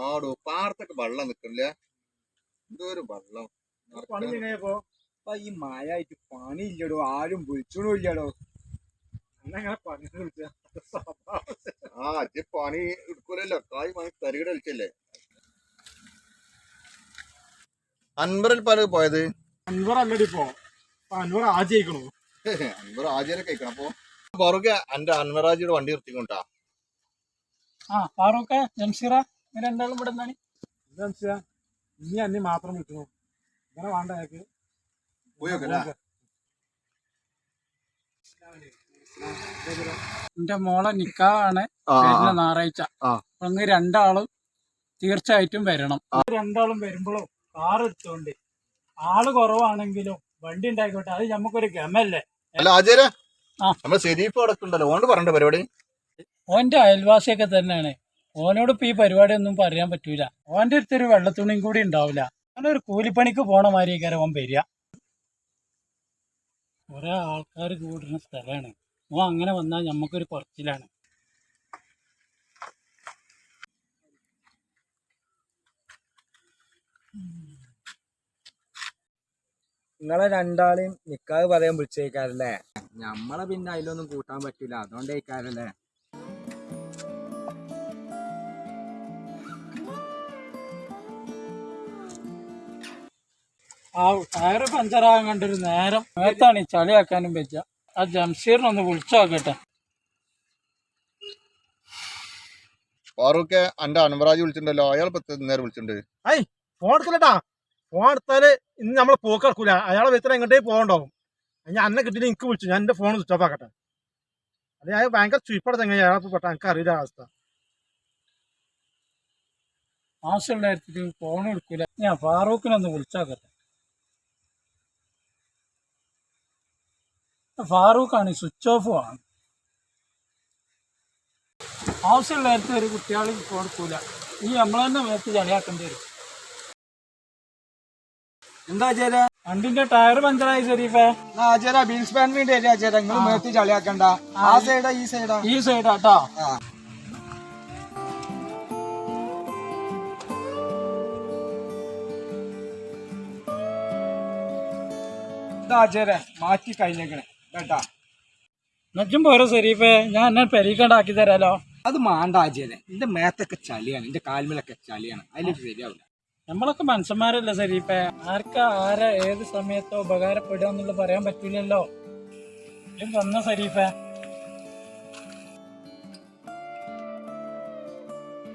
ആടോ പാടത്തൊക്കെ വെള്ളം നിക്കണില്ല. എന്തോരു വെള്ളം പണി എങ്ങനെയപ്പോ ഈ മഴ ആയിട്ട് പണി ഇല്ലടോ, ആരും വിളിച്ചോണോ ഇല്ലടോ. അങ്ങനെ പണി വിളിച്ച പണി എടുക്കൂലല്ലോ, കായ് വാങ്ങി തരികട കളിച്ചല്ലേ. അൻവറിൽ പല പോയത് അൻവർ അല്ലടി ഇപ്പൊ അൻവർ ആജയിക്കണു. അൻവർ ആചാര്യ കഴിക്കണം. അപ്പൊ പുറകെ എന്റെ അൻവറാജിയുടെ വണ്ടി നിർത്തിക്കൊണ്ടാ. ഫാറൂഖ് ജംഷീറ രണ്ടാളും ഇവിടെ എന്താണ് ഇനി അന്നെ മാത്രം വിളിക്കണു. ഇങ്ങനെ വേണ്ട ഞങ്ങൾക്ക് എന്റെ മോളെ നിക്കാണ് ഞായറാഴ്ച. അങ്ങ് രണ്ടാളും തീർച്ചയായിട്ടും വരണം. രണ്ടാളും വരുമ്പോഴും കാർ എടുത്തോണ്ട് ആള് കുറവാണെങ്കിലും വണ്ടി ഉണ്ടായിക്കോട്ടെ, അത് നമുക്കൊരു ഗമല്ലേ. അല്ല ആചാര്യ നമ്മൾ ശരീഫ് അടക്കുണ്ടല്ലോ, ഓണ്ട് പറഞ്ഞ പരിപാടി. ഓന്റെ അയൽവാസിയൊക്കെ തന്നെയാണ്. ഓനോട് ഇപ്പൊ ഈ പരിപാടി ഒന്നും പറയാൻ പറ്റൂല. ഓന്റെ അടുത്തൊരു വെള്ളത്തുണിയും കൂടി ഉണ്ടാവില്ല. ഓനൊരു കൂലിപ്പണിക്ക് പോണ മാതിരിയൊക്കെ ഓൻ വരിക. കുറെ ആൾക്കാർ കൂടുന്ന സ്ഥലമാണ്. ഓൻ അങ്ങനെ വന്നാൽ ഞമ്മക്കൊരു കുറച്ചിലാണ്. നിങ്ങളെ രണ്ടാളെയും നിക്കാഹ് പറയാൻ വിളിച്ചേക്കാരല്ലേ? ഞമ്മളെ പിന്നെ അതിലൊന്നും കൂട്ടാൻ പറ്റൂല, അതുകൊണ്ടേക്കാരല്ലേ. ടയറ് പഞ്ചറാകാൻ കണ്ടൊരു നേരം നേരത്താണ് ഈ ചളിയാക്കാനും വെച്ച. ആ ജംഷീറിനൊന്ന് വിളിച്ചു നോക്കട്ടെ. ഫാറൂഖ് എന്റെ അൻവറാജി വിളിച്ചിട്ടുണ്ടല്ലോ, അയാൾ നേരെ വിളിച്ചിട്ടുണ്ട്. ഫോൺ എടുക്കലട്ടാ. ഫോൺ എടുത്താല് ഇന്ന് നമ്മള് പോക്ക് നടക്കൂല. അയാളെ വ്യക്തി എങ്ങോട്ടേ പോകണ്ടാവും. ഞാൻ അന്നെ കിട്ടിയിട്ട് എനിക്ക് വിളിച്ചു. ഞാൻ എന്റെ ഫോൺ സ്വിച്ച് ഓഫ് ആക്കട്ടെ. അത് ഞാൻ ഭയങ്കര ചുയിപ്പടത്ത് എങ്ങനെ അയാൾക്ക് പെട്ടാ എനിക്ക് അറിയില്ല അവസ്ഥ. ആവശ്യമുള്ള ഫോൺ എടുക്കൂല. ഞാൻ ഫാറൂഖിനൊന്ന് വിളിച്ചാക്കട്ടെ. ഫാറൂഖാണ് സ്വിച്ച് ഓഫ് ആണ്. ആവശ്യമുള്ള നേരത്തെ ഒരു കുട്ടികൾ കൊടുക്കൂല. ഈ നമ്മൾ തന്നെ മേത്ത് ചളിയാക്കേണ്ടി വരും. എന്താ ആചാര്യ? വണ്ടിന്റെ ടയർ പഞ്ചറായി ശരീഫേ. ആചാര്യ ബീൻസ് പാൻ വേണ്ടി വരും ആചാര്യ. നിങ്ങൾ മേത്ത് ചളിയാക്കണ്ട. ആ സൈഡാ ഈ സൈഡാ? ഈ സൈഡാട്ടോ. ആചാര്യ മാറ്റി കഴിഞ്ഞേക്കണേ കേട്ടാ. നജ്ജും പോരോ ശരീഫേ, ഞാൻ എന്നെ പെരീക്കണ്ടാക്കി തരാലോ. അത് മാണ്ട ആചാര്യ, എന്റെ മേത്തൊക്കെ ചളിയാണ്, എന്റെ കാൽമേലൊക്കെ ചളിയാണ്, അതിലേക്ക് ശരിയാവില്ല. നമ്മളൊക്കെ മനുഷ്യന്മാരല്ലേ ശരീഫേ. ആർക്കാ ആരാ ഏത് സമയത്തോ ഉപകാരപ്പെടുക എന്നുള്ളത് പറയാൻ പറ്റൂലല്ലോ. വന്ന ശരീഫേ.